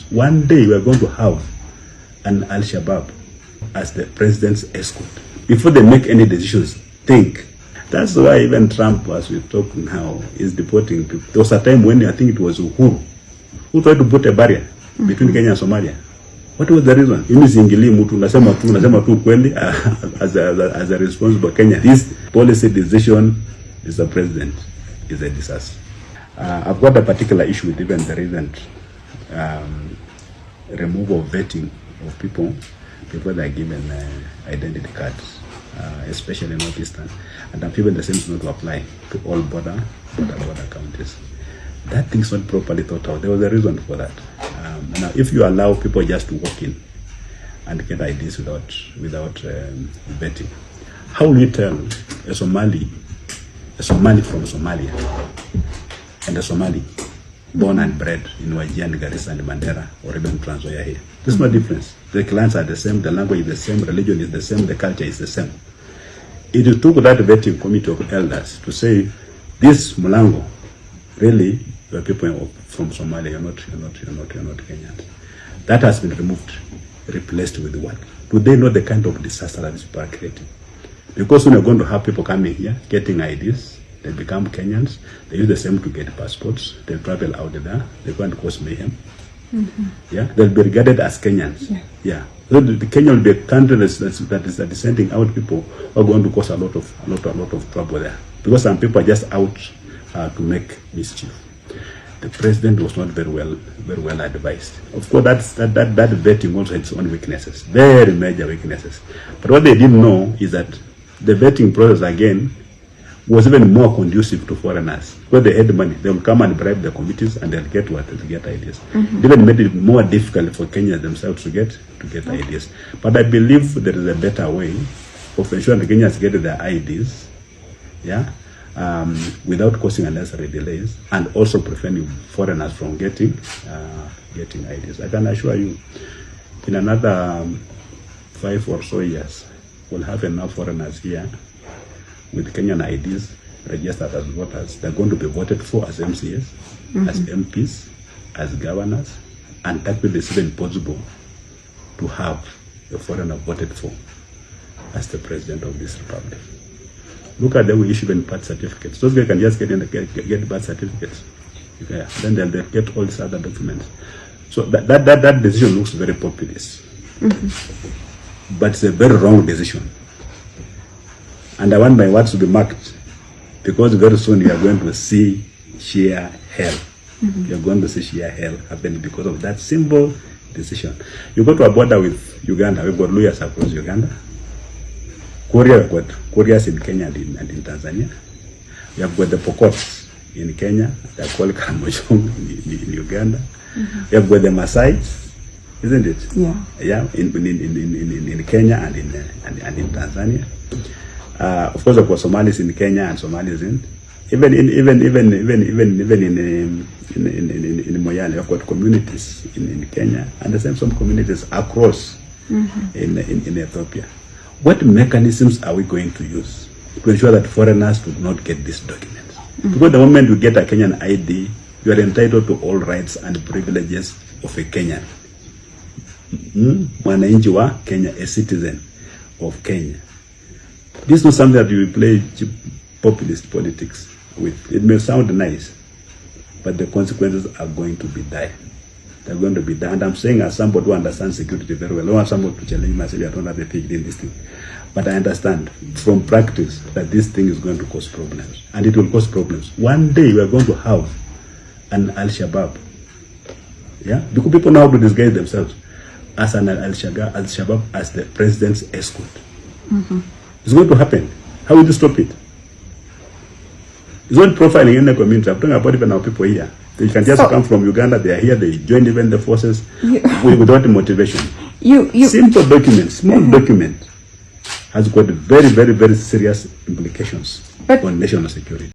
One day we are going to have an Al-Shabaab as the president's escort. Before they make any decisions, think. That's why even Trump, as we talk now, is deporting people. There was a time when I think it was Uhuru who tried to put a barrier between Kenya and Somalia. What was the reason? Mimi siingilii mtu, nasema tu kweli as a responsible Kenya. This policy decision is the president is a disaster. I've got a particular issue with even the recent removal of vetting of people before they're given identity cards, especially in Northeastern, and I'm even the same not to apply to all border counties. That thing's not properly thought out. There was a reason for that. Now, if you allow people just to walk in and get IDs without vetting, how will you tell a Somali from Somalia and a Somali born and bred in Wajir, Garissa, and Mandera, or even Trans Nzoia here? There's no difference. The clans are the same, the language is the same, religion is the same, the culture is the same. It took that vetting committee of elders to say, this Mulango, really, you are people from Somalia, you're not Kenyans. That has been removed, replaced with what? Do they know the kind of disaster that these people are creating? Because when you're going to have people coming here, getting IDs, they become Kenyans, they use the same to get passports, they travel out there, they go and cause mayhem. Yeah, they'll be regarded as Kenyans. Yeah. So the Kenya will be a country that is sending out people who are going to cause a lot of trouble there. Because some people are just out to make mischief. The president was not very well advised. Of course, that vetting also had its own weaknesses, very major weaknesses. But what they didn't know is that the vetting process again was even more conducive to foreigners. Because they had money, they will come and bribe the committees and they'll get what? They'll get ideas. It even made it more difficult for Kenyans themselves to get ideas. But I believe there is a better way of ensuring the Kenyans get their IDs, yeah, without causing unnecessary delays, and also preventing foreigners from getting IDs. I can assure you, in another 5 or so years, we'll have enough foreigners here with Kenyan IDs registered as voters. They're going to be voted for as MCAs, as MPs, as governors, and that will be even possible to have a foreigner voted for as the president of this republic. Look at them, we issue even birth certificates. Those guys can just get birth certificates. Yeah. Then they'll get all these other documents. So that decision looks very populist. But it's a very wrong decision. And I want my words to be marked, because very soon you are going to see sheer hell. You're going to see sheer hell happening because of that simple decision. You go to a border with Uganda, we've got lawyers across Uganda. Korea, we've got Koreans in Kenya and in Tanzania. We have got the Pokots in Kenya, they're called Kamojong in Uganda. We have got the Maasais, isn't it? Yeah. Yeah, in Kenya and in Tanzania. Of course, of course, Somalis in Kenya and Somalis in even in Moyale. We've got communities in Kenya and the same some communities across in Ethiopia. What mechanisms are we going to use to ensure that foreigners do not get these documents? Because the moment you get a Kenyan ID, you are entitled to all rights and privileges of a Kenyan. Mwananchi wa Kenya, a citizen of Kenya. This is not something that you play populist politics with. It may sound nice, but the consequences are going to be dire. They're going to be dire. And I'm saying as somebody who understands security very well, I don't want somebody to challenge myself, I don't have a PhD in this thing. But I understand from practice that this thing is going to cause problems. And it will cause problems. One day we are going to have an Al-Shabaab. Yeah? Because people know how to disguise themselves as an Al-Shabaab as the president's escort. It's going to happen. How will you stop it? It's not profiling in the community. I'm talking about even our people here. They can just come from Uganda, they are here, they join even the forces without motivation. Simple document, small document, has got very, very, very serious implications on national security.